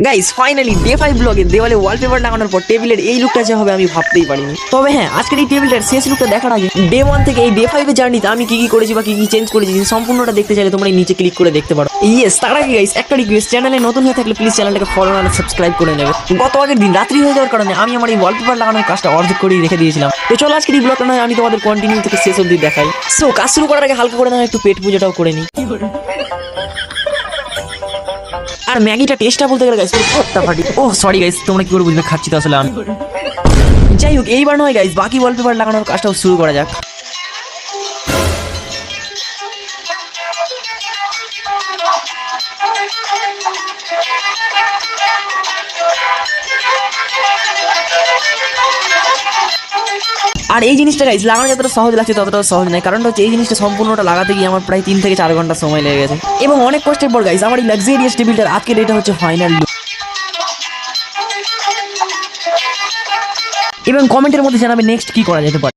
Guys finally day 5 ব্লগে দেওয়ালে wallpaper লাগানোর পর টেবিলের এই লুকটা যে হবে আমি ভাবতেই পারিনি। তবে হ্যাঁ, আজকের এই টেবিলটার শেষ লুকটা দেখার আগে ডে 1 থেকে এই ডে 5 এর জার্নিতে আমি কি কি করেছি বা কি কি চেঞ্জ করেছি সম্পূর্ণটা দেখতে চাইলে তোমরা এই নিচে ক্লিক করে দেখতে পারো। ইয়েস, তার আগে গাইস একটা রিকোয়েস্ট, চ্যানেলে নতুন হয়ে থাকলে প্লিজ চ্যানেলটাকে ফলো আর সাবস্ক্রাইব করে নেবে। গত আগের দিন রাত্রি হয়ে যাওয়ার কারণে আমি আমার এই ওয়ালপেপার লাগানোর কাজটা অর্ধেক করেই রেখে দিয়েছিলাম। তো চলো আজকের এই ব্লগটা নয় আমি তোমাদের কন্টিনিউ থেকে শেষ অবধি দেখাই। সো কাজ শুরু করার আগে হালকা করে না একটু পেট পুজোটাও করে নিই। আর ম্যাগিটা টেস্টটা বলতে গেলে গাইস পুরো ফাটি। ও সরি গাইস, তোমরা কি করে বুঝবে খাচ্ছি তো আসলে আমি। যাই হোক, এইবার নয় গাইস, বাকি ওয়ালপেপার লাগানোর কাজটাও শুরু করা যাক। আর এই জিনিসটা গাইস লাগানো যতটা সহজ লাগছে ততটাও সহজ নয়, কারণ হচ্ছে এই জিনিসটা সম্পূর্ণটা লাগাতে গিয়ে আমার প্রায় 3 থেকে 4 ঘন্টা সময় লেগে গেছে এবং অনেক কষ্টের পর গাইস আমার এই লাক্সারিয়াস টেবিলটার আজকের এটা হচ্ছে ফাইনাল লুক। এবং কমেন্টের মধ্যে জানাবে নেক্সট কি করা যেতে পারে।